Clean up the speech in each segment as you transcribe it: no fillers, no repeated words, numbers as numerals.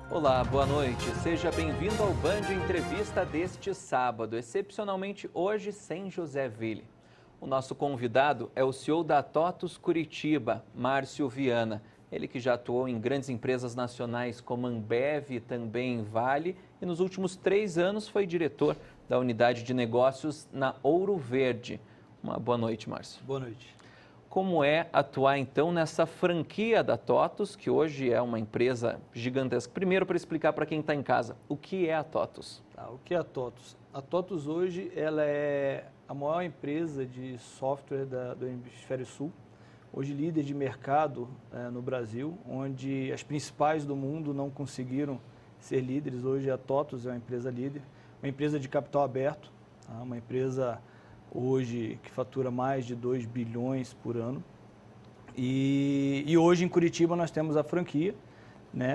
Olá, boa noite. Seja bem-vindo ao Band Entrevista deste sábado, excepcionalmente hoje sem José Ville. O nosso convidado é o CEO da TOTVS Curitiba, Márcio Viana. Ele que já atuou em grandes empresas nacionais como Ambev e também Vale e nos últimos 3 anos foi diretor da unidade de negócios na Ouro Verde. Uma boa noite, Márcio. Boa noite. Como é atuar, então, nessa franquia da TOTVS, que hoje é uma empresa gigantesca? Primeiro, para explicar para quem está em casa, o que é a TOTVS? O que é a TOTVS? A TOTVS hoje ela é a maior empresa de software do Hemisfério Sul, hoje líder de mercado no Brasil, onde as principais do mundo não conseguiram ser líderes. Hoje a TOTVS é uma empresa líder, uma empresa de capital aberto, uma empresa hoje que fatura mais de 2 bilhões por ano. E hoje em Curitiba nós temos a franquia,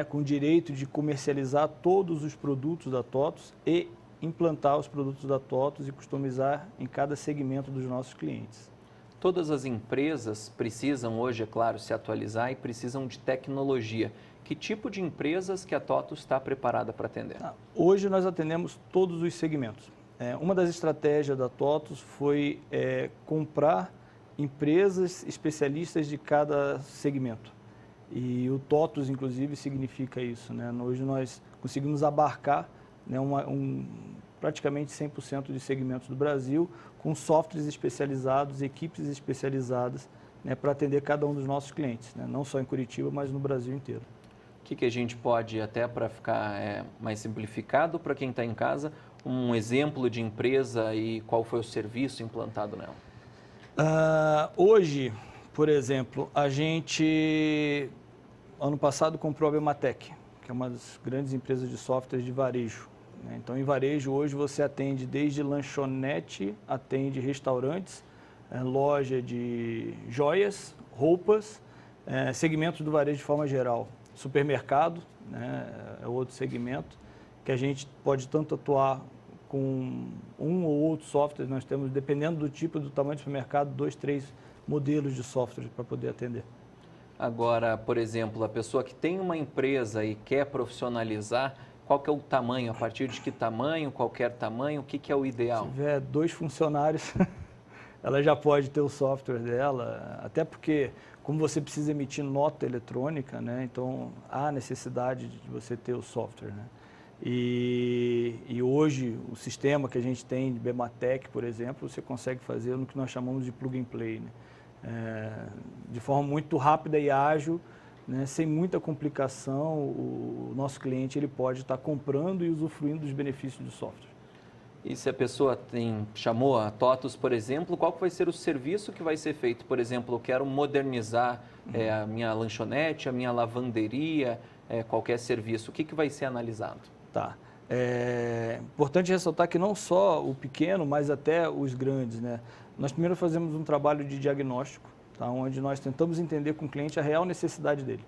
com o direito de comercializar todos os produtos da TOTVS e implantar os produtos da TOTVS e customizar em cada segmento dos nossos clientes. Todas as empresas precisam hoje, é claro, se atualizar e precisam de tecnologia. Que tipo de empresas que a TOTVS está preparada para atender? Hoje nós atendemos todos os segmentos. Uma das estratégias da TOTVS foi comprar empresas especialistas de cada segmento. E o TOTVS, inclusive, significa isso. Hoje nós conseguimos abarcar praticamente 100% de segmentos do Brasil com softwares especializados, equipes especializadas para atender cada um dos nossos clientes, não só em Curitiba, mas no Brasil inteiro. O que a gente pode, até para ficar mais simplificado para quem está em casa, um exemplo de empresa e qual foi o serviço implantado nela? Hoje, por exemplo, a gente, ano passado, comprou a Bematec, que é uma das grandes empresas de software de varejo. Então, em varejo, hoje você atende desde lanchonete, atende restaurantes, loja de joias, roupas, segmentos do varejo de forma geral. Supermercado, é outro segmento, que a gente pode tanto atuar com um ou outro software. Nós temos, dependendo do tipo, do tamanho do supermercado, 2, 3 modelos de software para poder atender. Agora, por exemplo, a pessoa que tem uma empresa e quer profissionalizar, qual que é o tamanho? A partir de que tamanho? Qualquer tamanho? O que é o ideal? Se tiver 2 funcionários, ela já pode ter o software dela, até porque, como você precisa emitir nota eletrônica, então há necessidade de você ter o software. E hoje, o sistema que a gente tem de Bematec, por exemplo, você consegue fazer no que nós chamamos de plug and play, de forma muito rápida e ágil, sem muita complicação. O nosso cliente ele pode estar comprando e usufruindo dos benefícios do software. E se a pessoa chamou a TOTVS, por exemplo, qual que vai ser o serviço que vai ser feito? Por exemplo, eu quero modernizar a minha lanchonete, a minha lavanderia, qualquer serviço. O que vai ser analisado? É importante ressaltar que não só o pequeno, mas até os grandes. Nós primeiro fazemos um trabalho de diagnóstico, onde nós tentamos entender com o cliente a real necessidade dele.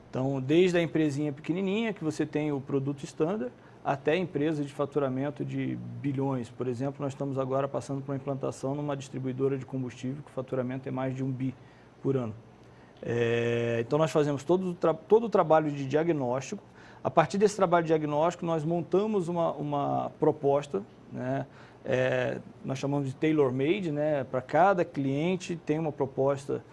Então, desde a empresinha pequenininha, que você tem o produto standard, até empresas de faturamento de bilhões. Por exemplo, nós estamos agora passando por uma implantação numa distribuidora de combustível, que o faturamento é mais de 1 bi por ano. Então, nós fazemos todo o trabalho de diagnóstico. A partir desse trabalho de diagnóstico, nós montamos uma proposta, nós chamamos de tailor-made, para cada cliente tem uma proposta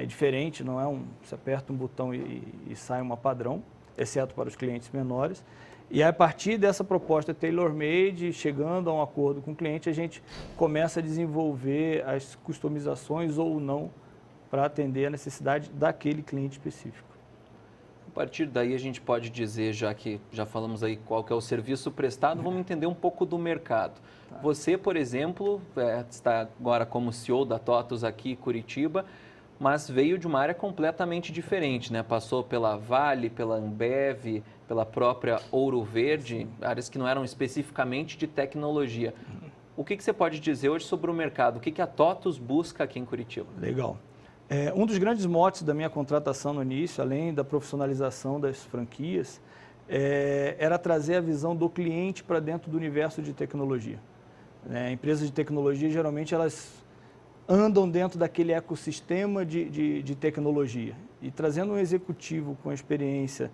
diferente, não é você aperta um botão e sai uma padrão, exceto para os clientes menores. E a partir dessa proposta tailor-made, chegando a um acordo com o cliente, a gente começa a desenvolver as customizações ou não para atender a necessidade daquele cliente específico. A partir daí a gente pode dizer, já que já falamos aí qual que é o serviço prestado, vamos entender um pouco do mercado. Você, por exemplo, está agora como CEO da TOTVS aqui em Curitiba, mas veio de uma área completamente diferente, Passou pela Vale, pela Ambev, pela própria Ouro Verde, áreas que não eram especificamente de tecnologia. O que você pode dizer hoje sobre o mercado? O que a TOTVS busca aqui em Curitiba? Legal. Um dos grandes motes da minha contratação no início, além da profissionalização das franquias, era trazer a visão do cliente para dentro do universo de tecnologia. Empresas de tecnologia, geralmente, elas andam dentro daquele ecossistema de tecnologia. E trazendo um executivo com experiência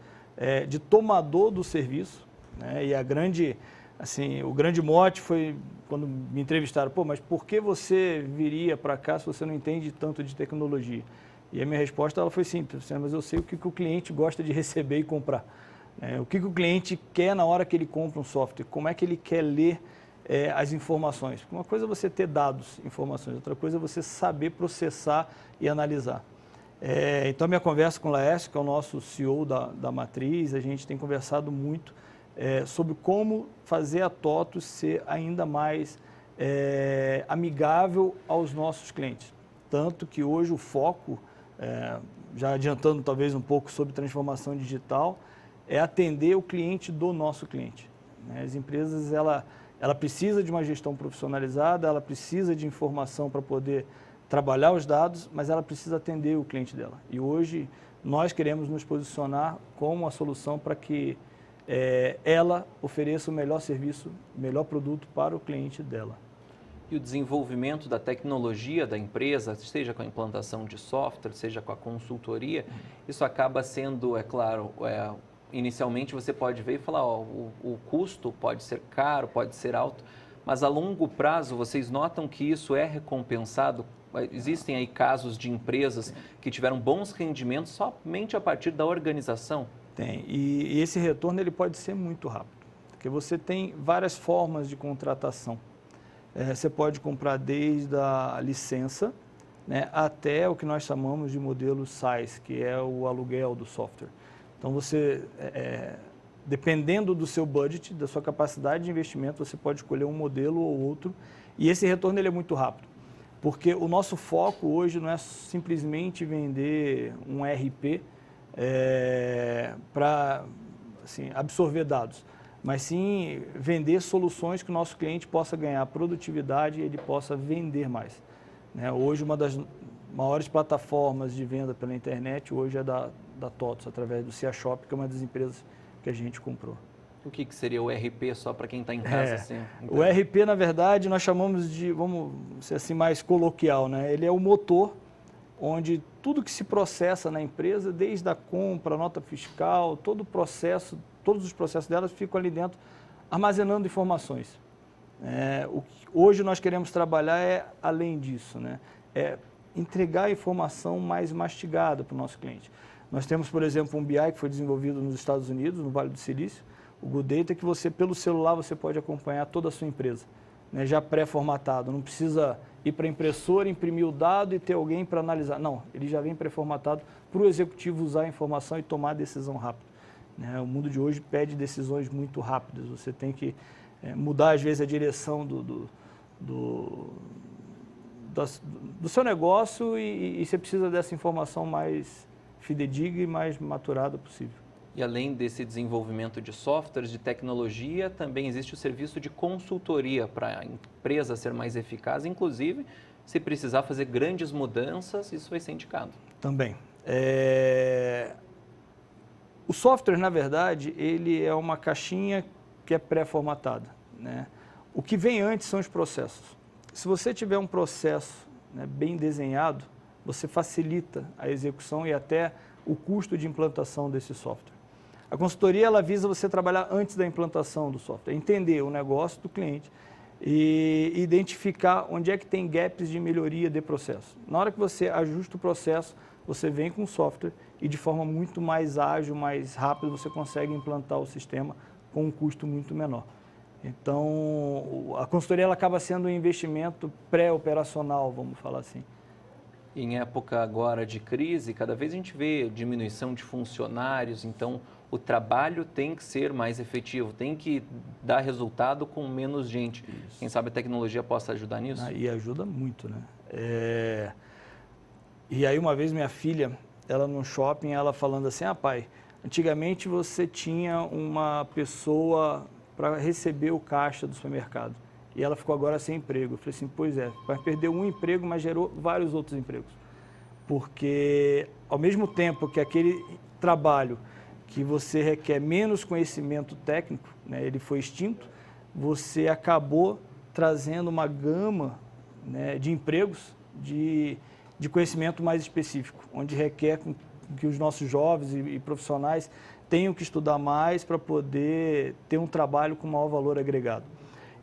de tomador do serviço, né, e o grande mote foi quando me entrevistaram, mas por que você viria para cá se você não entende tanto de tecnologia? E a minha resposta ela foi simples, mas eu sei o que o cliente gosta de receber e comprar. O que o cliente quer na hora que ele compra um software, como é que ele quer ler as informações. Uma coisa é você ter dados, informações, outra coisa é você saber processar e analisar. Então, a minha conversa com o Laércio, que é o nosso CEO da Matriz, a gente tem conversado muito sobre como fazer a TOTVS ser ainda mais amigável aos nossos clientes. Tanto que hoje o foco, já adiantando talvez um pouco sobre transformação digital, é atender o cliente do nosso cliente. As empresas, ela precisa de uma gestão profissionalizada, ela precisa de informação para poder trabalhar os dados, mas ela precisa atender o cliente dela. E hoje nós queremos nos posicionar como a solução para que ela ofereça o melhor serviço, o melhor produto para o cliente dela. E o desenvolvimento da tecnologia da empresa, seja com a implantação de software, seja com a consultoria, isso acaba sendo, é claro, inicialmente você pode ver e falar, o custo pode ser caro, pode ser alto, mas a longo prazo vocês notam que isso é recompensado? Existem aí casos de empresas que tiveram bons rendimentos somente a partir da organização? Tem, e esse retorno ele pode ser muito rápido, porque você tem várias formas de contratação. Você pode comprar desde a licença, né, até o que nós chamamos de modelo SaaS, que é o aluguel do software. Então, você, dependendo do seu budget, da sua capacidade de investimento, você pode escolher um modelo ou outro, e esse retorno ele é muito rápido, porque o nosso foco hoje não é simplesmente vender um RP para absorver dados, mas sim vender soluções que o nosso cliente possa ganhar produtividade e ele possa vender mais. Hoje, uma das maiores plataformas de venda pela internet hoje é da TOTVS, através do CIA Shop, que é uma das empresas que a gente comprou. O que seria o RP, só para quem está em casa? Assim, o RP, na verdade, nós chamamos de, vamos ser assim, mais coloquial, né? Ele é o motor onde tudo que se processa na empresa, desde a compra, a nota fiscal, todo o processo, todos os processos delas ficam ali dentro, armazenando informações. O que hoje nós queremos trabalhar além disso, né? Entregar a informação mais mastigada para o nosso cliente. Nós temos, por exemplo, um BI que foi desenvolvido nos Estados Unidos, no Vale do Silício, o Good Data, que você, pelo celular, você pode acompanhar toda a sua empresa, né, já pré-formatado. Não precisa ir para a impressora, imprimir o dado e ter alguém para analisar. Não, ele já vem pré-formatado para o executivo usar a informação e tomar a decisão rápida. O mundo de hoje pede decisões muito rápidas. Você tem que mudar, às vezes, a direção do seu negócio e você precisa dessa informação mais fidedigna e mais maturada possível. E além desse desenvolvimento de softwares, de tecnologia, também existe o serviço de consultoria para a empresa ser mais eficaz. Inclusive, se precisar fazer grandes mudanças, isso vai ser indicado. Também. O software, na verdade, ele é uma caixinha que é pré-formatada, né? O que vem antes são os processos. Se você tiver um processo, né, bem desenhado, você facilita a execução e até o custo de implantação desse software. A consultoria ela visa você trabalhar antes da implantação do software, entender o negócio do cliente e identificar onde é que tem gaps de melhoria de processo. Na hora que você ajusta o processo, você vem com o software e de forma muito mais ágil, mais rápida, você consegue implantar o sistema com um custo muito menor. Então, a consultoria ela acaba sendo um investimento pré-operacional, vamos falar assim. Em época agora de crise, cada vez a gente vê diminuição de funcionários, então o trabalho tem que ser mais efetivo, tem que dar resultado com menos gente. Isso. Quem sabe a tecnologia possa ajudar nisso? E ajuda muito, né? E aí uma vez minha filha, ela no shopping, ela falando assim, pai, antigamente você tinha uma pessoa para receber o caixa do supermercado. E ela ficou agora sem emprego. Eu falei assim, pois é, vai perder um emprego, mas gerou vários outros empregos. Porque ao mesmo tempo que aquele trabalho que você requer menos conhecimento técnico, né, ele foi extinto, você acabou trazendo uma gama, né, de empregos de conhecimento mais específico, onde requer que os nossos jovens e profissionais tenham que estudar mais para poder ter um trabalho com maior valor agregado.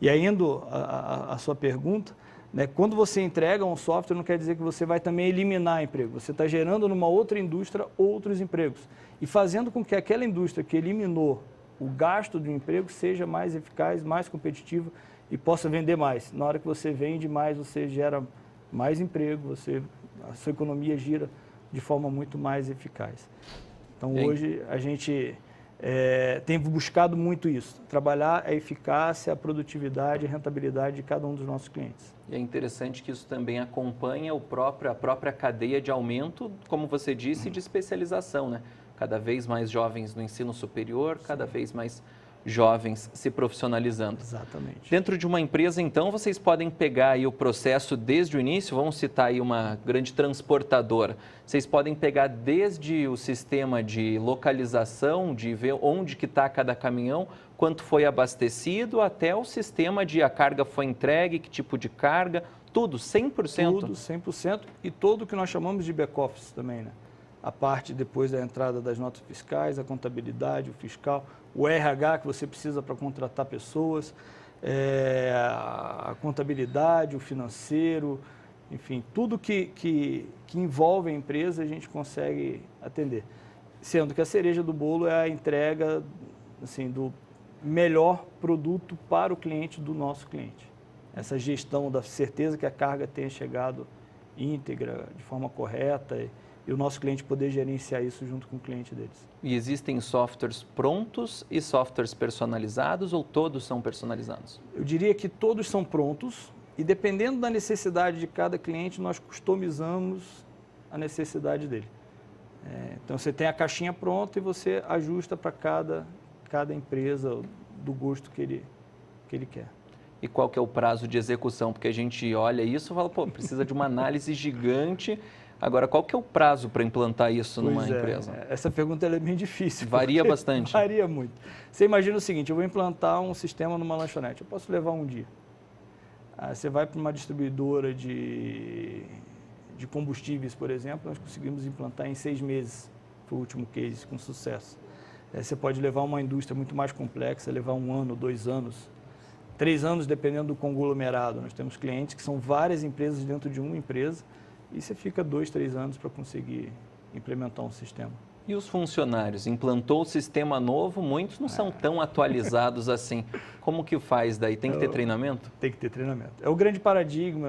E aí, indo à sua pergunta, né, quando você entrega um software, não quer dizer que você vai também eliminar emprego. Você está gerando numa outra indústria outros empregos e fazendo com que aquela indústria que eliminou o gasto do emprego seja mais eficaz, mais competitiva e possa vender mais. Na hora que você vende mais, você gera mais emprego, a sua economia gira de forma muito mais eficaz. Então, hoje, a gente tem buscado muito isso, trabalhar a eficácia, a produtividade e a rentabilidade de cada um dos nossos clientes. E é interessante que isso também acompanha a própria cadeia de aumento, como você disse, de especialização, né? Cada vez mais jovens no ensino superior, cada vez mais jovens se profissionalizando. Exatamente. Dentro de uma empresa, então, vocês podem pegar aí o processo desde o início, vamos citar aí uma grande transportadora. Vocês podem pegar desde o sistema de localização, de ver onde que está cada caminhão, quanto foi abastecido, até o sistema de a carga foi entregue, que tipo de carga, tudo, 100%? Tudo, 100%, e todo o que nós chamamos de back-office também, né? A parte depois da entrada das notas fiscais, a contabilidade, o fiscal, o RH que você precisa para contratar pessoas, a contabilidade, o financeiro, enfim, tudo que envolve a empresa a gente consegue atender. Sendo que a cereja do bolo é a entrega assim, do melhor produto para o cliente do nosso cliente. Essa gestão da certeza que a carga tenha chegado íntegra, de forma correta, e o nosso cliente poder gerenciar isso junto com o cliente deles. E existem softwares prontos e softwares personalizados ou todos são personalizados? Eu diria que todos são prontos e dependendo da necessidade de cada cliente, nós customizamos a necessidade dele. Então você tem a caixinha pronta e você ajusta para cada empresa do gosto que ele quer. E qual que é o prazo de execução? Porque a gente olha isso e fala, pô, precisa de uma análise gigante. Agora, qual que é o prazo para implantar isso numa empresa? Essa pergunta é bem difícil. Varia bastante. Varia muito. Você imagina o seguinte, eu vou implantar um sistema numa lanchonete, eu posso levar um dia. Você vai para uma distribuidora de combustíveis, por exemplo, nós conseguimos implantar em 6 meses, foi o último case, com sucesso. Você pode levar uma indústria muito mais complexa, levar 1 ano, 2 anos, 3 anos, dependendo do conglomerado. Nós temos clientes que são várias empresas dentro de uma empresa, e você fica 2, 3 anos para conseguir implementar um sistema. E os funcionários? Implantou o sistema novo, muitos não são tão atualizados assim. Como que faz daí? Tem que ter treinamento? Tem que ter treinamento. É o grande paradigma.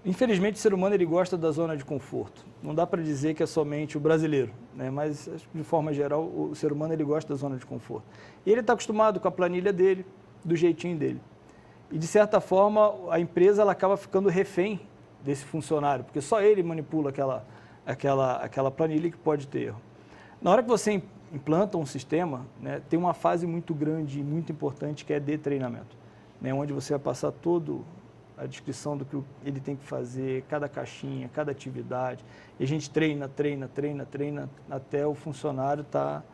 Infelizmente, o ser humano ele gosta da zona de conforto. Não dá para dizer que é somente o brasileiro, né? Mas, de forma geral, o ser humano ele gosta da zona de conforto. E ele está acostumado com a planilha dele, do jeitinho dele. E, de certa forma, a empresa ela acaba ficando refém desse funcionário, porque só ele manipula aquela planilha que pode ter erro. Na hora que você implanta um sistema, né, tem uma fase muito grande e muito importante que é de treinamento, né, onde você vai passar toda a descrição do que ele tem que fazer, cada caixinha, cada atividade, e a gente treina até o funcionário estar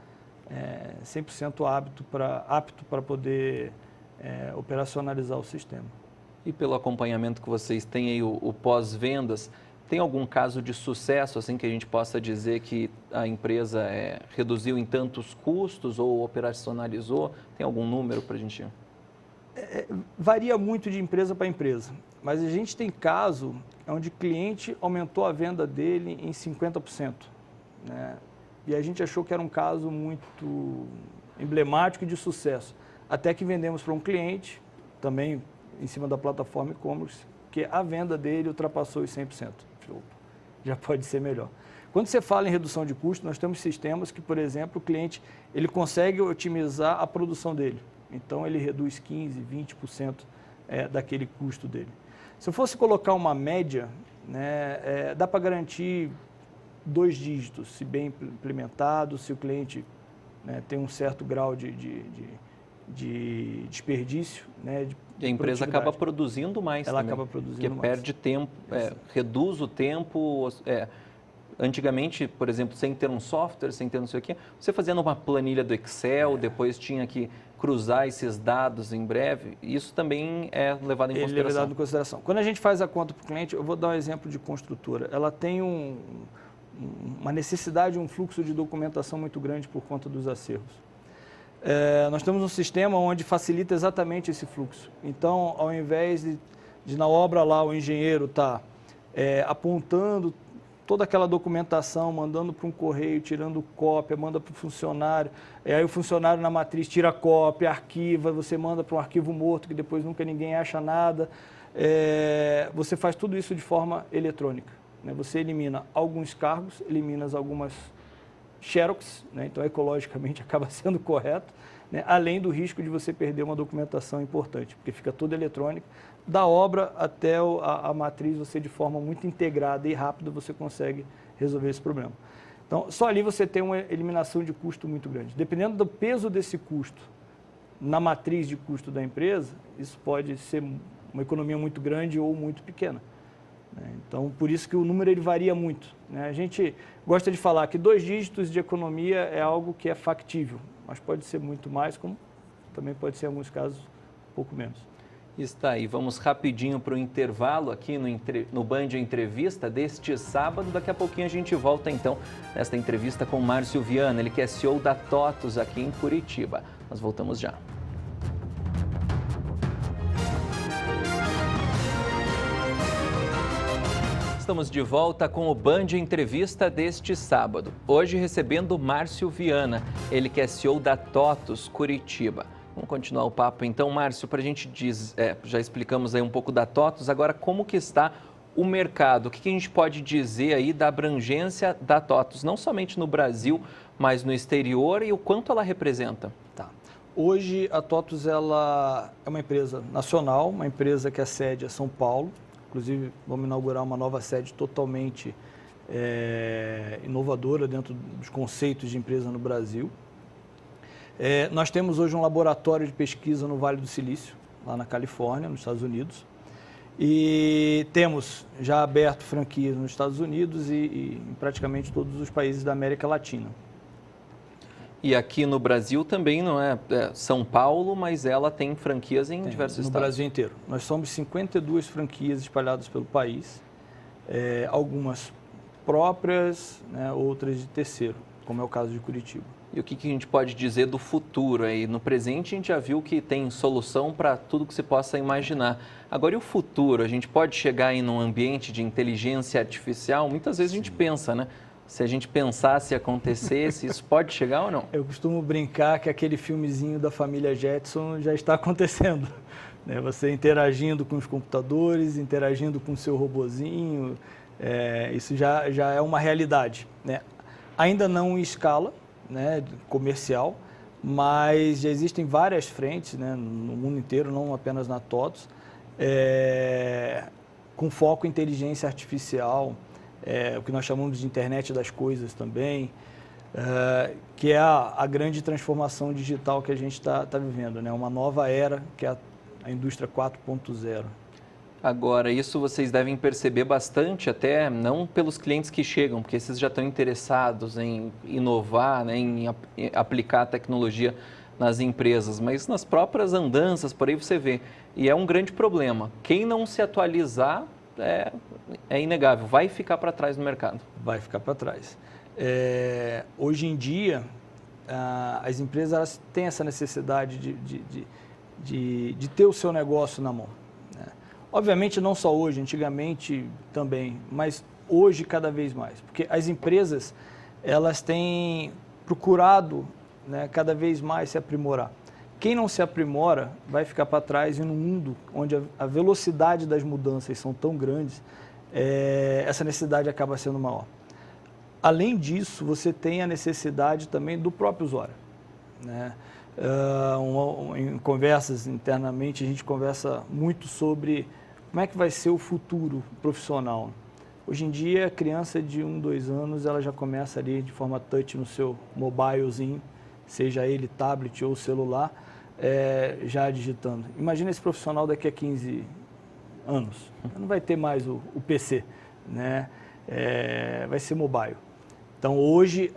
100% apto para poder operacionalizar o sistema. E pelo acompanhamento que vocês têm aí, o pós-vendas, tem algum caso de sucesso, assim, que a gente possa dizer que a empresa reduziu em tantos custos ou operacionalizou? Tem algum número para a gente? Varia muito de empresa para empresa, mas a gente tem caso onde o cliente aumentou a venda dele em 50%, né? E a gente achou que era um caso muito emblemático e de sucesso, até que vendemos para um cliente, também em cima da plataforma e-commerce, que a venda dele ultrapassou os 100%. Já pode ser melhor. Quando você fala em redução de custo, nós temos sistemas que, por exemplo, o cliente ele consegue otimizar a produção dele. Então, ele reduz 15%, 20% daquele custo dele. Se eu fosse colocar uma média, né, dá para garantir 2 dígitos, se bem implementado, se o cliente, né, tem um certo grau de desperdício, né, e a empresa acaba produzindo mais. Ela também, acaba produzindo porque mais. Perde tempo, reduz o tempo, antigamente, por exemplo, sem ter um software, sem ter não sei o quê, você fazendo uma planilha do Excel, depois tinha que cruzar esses dados em breve, isso também é levado em consideração. Ele é levado em consideração. Quando a gente faz a conta para o cliente, eu vou dar um exemplo de construtora. Ela tem uma necessidade, um fluxo de documentação muito grande por conta dos acervos. Nós temos um sistema onde facilita exatamente esse fluxo. Então, ao invés de na obra lá o engenheiro está apontando toda aquela documentação, mandando para um correio, tirando cópia, manda para o funcionário, aí o funcionário na matriz tira cópia, arquiva, você manda para um arquivo morto que depois nunca ninguém acha nada. Você faz tudo isso de forma eletrônica, né? Você elimina alguns cargos, elimina algumas xerox, né? Então ecologicamente acaba sendo correto, né? Além do risco de você perder uma documentação importante, porque fica toda eletrônica. Da obra até a matriz, você de forma muito integrada e rápida, você consegue resolver esse problema. Então, só ali você tem uma eliminação de custo muito grande. Dependendo do peso desse custo na matriz de custo da empresa, isso pode ser uma economia muito grande ou muito pequena. Então, por isso que o número ele varia muito, né? A gente gosta de falar que 2 dígitos de economia é algo que é factível, mas pode ser muito mais, como também pode ser, em alguns casos, um pouco menos. Está aí, vamos rapidinho para o intervalo aqui no Band Entrevista deste sábado. Daqui a pouquinho a gente volta então nesta entrevista com o Márcio Viana, ele que é CEO da TOTVS aqui em Curitiba. Nós voltamos já. Estamos de volta com o Band Entrevista deste sábado. Hoje recebendo o Márcio Viana, ele que é CEO da TOTVS Curitiba. Vamos continuar o papo então, Márcio, para a gente já explicamos aí um pouco da TOTVS, agora como que está o mercado? O que a gente pode dizer aí da abrangência da TOTVS, não somente no Brasil, mas no exterior, e o quanto ela representa? Tá. Hoje a TOTVS ela é uma empresa nacional, uma empresa que a sede é São Paulo, inclusive vamos inaugurar uma nova sede totalmente inovadora dentro dos conceitos de empresa no Brasil. Nós temos hoje um laboratório de pesquisa no Vale do Silício, lá na Califórnia, nos Estados Unidos. E temos já aberto franquias nos Estados Unidos e em praticamente todos os países da América Latina. E aqui no Brasil também não é São Paulo, mas ela tem franquias em diversos estados. No Brasil inteiro. Nós somos 52 franquias espalhadas pelo país, algumas próprias, né, outras de terceiro, como é o caso de Curitiba. E o que a gente pode dizer do futuro aí? No presente a gente já viu que tem solução para tudo que se possa imaginar. Agora, e o futuro? A gente pode chegar aí num ambiente de inteligência artificial? Muitas vezes a gente pensa, né? Se a gente pensasse e acontecesse, isso pode chegar ou não? Eu costumo brincar que aquele filmezinho da família Jetson já está acontecendo, né? Você interagindo com os computadores, interagindo com o seu robozinho, isso já é uma realidade, né? Ainda não em escala, né, comercial, mas já existem várias frentes, né, no mundo inteiro, não apenas na TOTVS, com foco em inteligência artificial, o que nós chamamos de internet das coisas também, que é a grande transformação digital que a gente está vivendo, né, uma nova era, que é a indústria 4.0. Agora, isso vocês devem perceber bastante, até não pelos clientes que chegam, porque esses já estão interessados em inovar, né, em aplicar a tecnologia nas empresas, mas nas próprias andanças, por aí você vê. E é um grande problema. Quem não se atualizar é inegável, vai ficar para trás no mercado. Vai ficar para trás. Hoje em dia, as empresas elas têm essa necessidade de ter o seu negócio na mão. Obviamente não só hoje, antigamente também, mas hoje cada vez mais, porque as empresas elas têm procurado, né, cada vez mais se aprimorar. Quem não se aprimora vai ficar para trás, e no mundo onde a velocidade das mudanças são tão grandes, essa necessidade acaba sendo maior. Além disso, você tem a necessidade também do próprio usuário, né? Em conversas internamente, a gente conversa muito sobre como é que vai ser o futuro profissional. Hoje em dia, a criança de 1, 2 anos, ela já começa ali de forma touch no seu mobilezinho, seja ele tablet ou celular, já digitando. Imagina esse profissional daqui a 15 anos, não vai ter mais o PC, né? vai ser mobile. Então, hoje,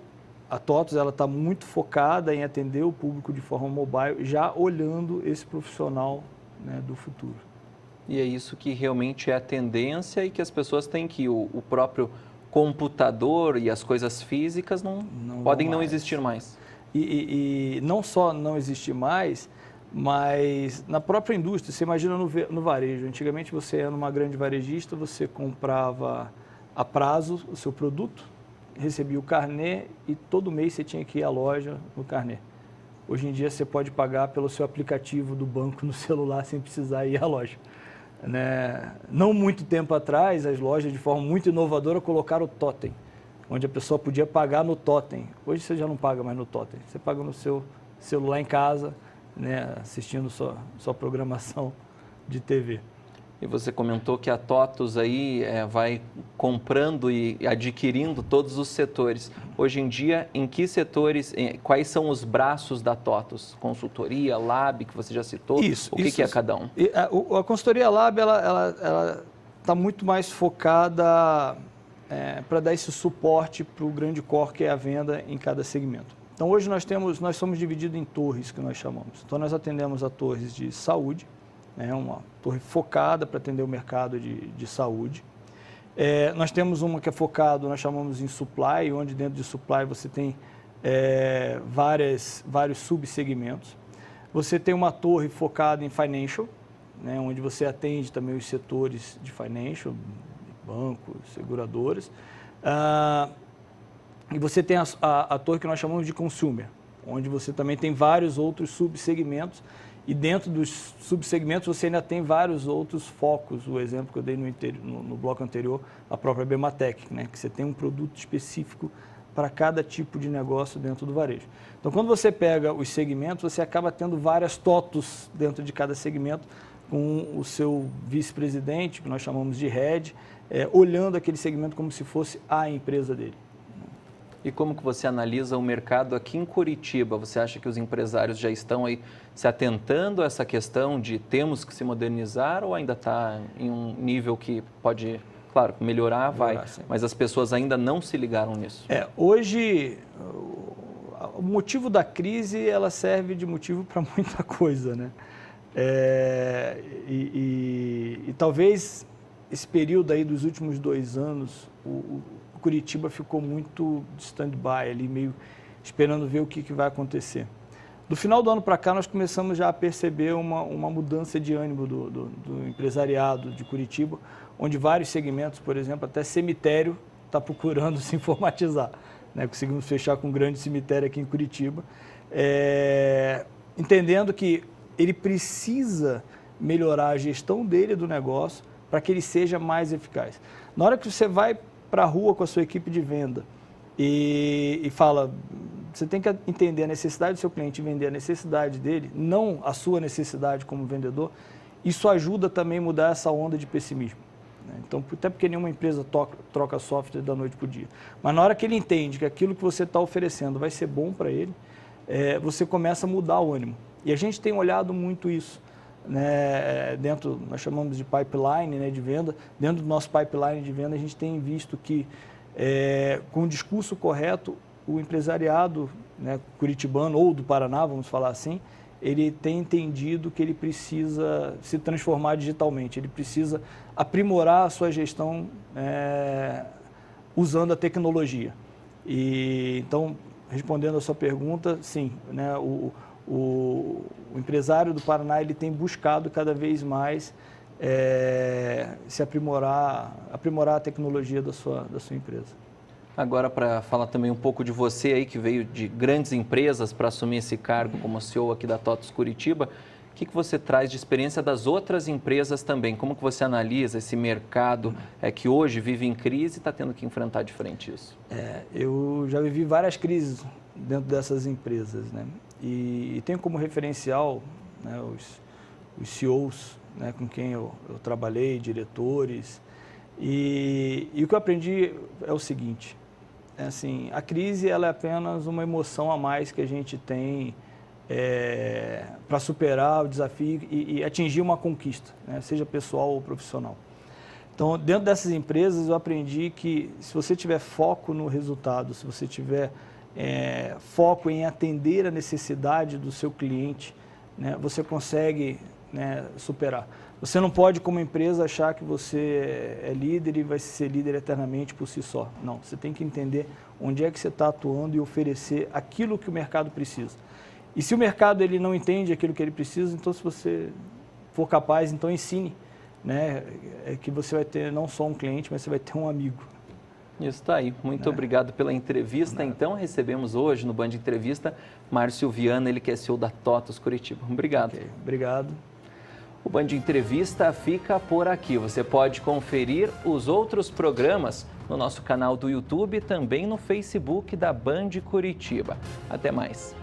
a TOTVS está muito focada em atender o público de forma mobile, já olhando esse profissional, né, do futuro. E é isso que realmente é a tendência e que as pessoas têm que o próprio computador e as coisas físicas não podem não existir mais. E não só não existir mais, mas na própria indústria, você imagina no varejo. Antigamente você era numa grande varejista, você comprava a prazo o seu produto, recebia o carnê e todo mês você tinha que ir à loja no carnê. Hoje em dia você pode pagar pelo seu aplicativo do banco no celular sem precisar ir à loja. Né? Não muito tempo atrás, as lojas de forma muito inovadora colocaram o totem, onde a pessoa podia pagar no totem. Hoje você já não paga mais no totem, você paga no seu celular em casa, né, assistindo sua programação de TV. E você comentou que a TOTVS aí vai comprando e adquirindo todos os setores. Hoje em dia, em que setores, quais são os braços da TOTVS? Consultoria, Lab, que você já citou? O que é cada um? A consultoria Lab, ela está muito mais focada para dar esse suporte para o grande core que é a venda em cada segmento. Então, hoje nós somos divididos em torres, que nós chamamos. Então, nós atendemos a torres de saúde, uma torre focada para atender o mercado de saúde. Nós temos uma que é focada, nós chamamos em supply, onde dentro de supply você tem vários subsegmentos. Você tem uma torre focada em financial, né, onde você atende também os setores de financial, bancos, seguradoras. E você tem a torre que nós chamamos de consumer, onde você também tem vários outros subsegmentos. E dentro dos subsegmentos você ainda tem vários outros focos. O exemplo que eu dei no bloco anterior, a própria Bematec, né? Que você tem um produto específico para cada tipo de negócio dentro do varejo. Então, quando você pega os segmentos, você acaba tendo várias TOTVS dentro de cada segmento, com o seu vice-presidente, que nós chamamos de head, olhando aquele segmento como se fosse a empresa dele. E como que você analisa o mercado aqui em Curitiba? Você acha que os empresários já estão aí se atentando a essa questão de temos que se modernizar ou ainda está em um nível que pode, claro, melhorar, sim, mas as pessoas ainda não se ligaram nisso? Hoje, o motivo da crise, ela serve de motivo para muita coisa, né? E talvez esse período aí dos últimos 2 anos, o Curitiba ficou muito de stand-by, ali meio esperando ver o que vai acontecer. Do final do ano para cá, nós começamos já a perceber uma mudança de ânimo do empresariado de Curitiba, onde vários segmentos, por exemplo, até cemitério está procurando se informatizar. Né? Conseguimos fechar com um grande cemitério aqui em Curitiba, entendendo que ele precisa melhorar a gestão dele do negócio para que ele seja mais eficaz. Na hora que você vai para a rua com a sua equipe de venda e fala, você tem que entender a necessidade do seu cliente e vender a necessidade dele, não a sua necessidade como vendedor, isso ajuda também a mudar essa onda de pessimismo. Né? Então, até porque nenhuma empresa troca software da noite para o dia. Mas na hora que ele entende que aquilo que você está oferecendo vai ser bom para ele, você começa a mudar o ânimo. E a gente tem olhado muito isso. Né, nós chamamos de pipeline, né, de venda. Dentro do nosso pipeline de venda, a gente tem visto que, com o discurso correto, o empresariado, né, curitibano ou do Paraná, vamos falar assim, ele tem entendido que ele precisa se transformar digitalmente, ele precisa aprimorar a sua gestão usando a tecnologia. Então, respondendo a sua pergunta, sim, né, o empresário do Paraná ele tem buscado cada vez mais se aprimorar a tecnologia da sua empresa. Agora, para falar também um pouco de você aí, que veio de grandes empresas para assumir esse cargo como CEO aqui da TOTVS Curitiba, o que você traz de experiência das outras empresas também? Como que você analisa esse mercado que hoje vive em crise e está tendo que enfrentar de frente isso? Eu já vivi várias crises dentro dessas empresas, né? E tenho como referencial, né, os CEOs, né, com quem eu trabalhei, diretores. E o que eu aprendi é o seguinte, assim, a crise ela é apenas uma emoção a mais que a gente tem para superar o desafio e atingir uma conquista, né, seja pessoal ou profissional. Então, dentro dessas empresas, eu aprendi que se você tiver foco no resultado, se você tiver foco em atender a necessidade do seu cliente, né, você consegue, né, superar. Você não pode, como empresa, achar que você é líder e vai ser líder eternamente por si só. Não, você tem que entender onde é que você está atuando e oferecer aquilo que o mercado precisa. E se o mercado ele não entende aquilo que ele precisa, então se você for capaz, então ensine, né, que você vai ter não só um cliente, mas você vai ter um amigo. Isso está aí. Muito obrigado pela entrevista. Então, recebemos hoje no Band Entrevista Márcio Viana, ele que é CEO da TOTVS Curitiba. Obrigado. Okay, obrigado. O Band Entrevista fica por aqui. Você pode conferir os outros programas no nosso canal do YouTube e também no Facebook da Band Curitiba. Até mais.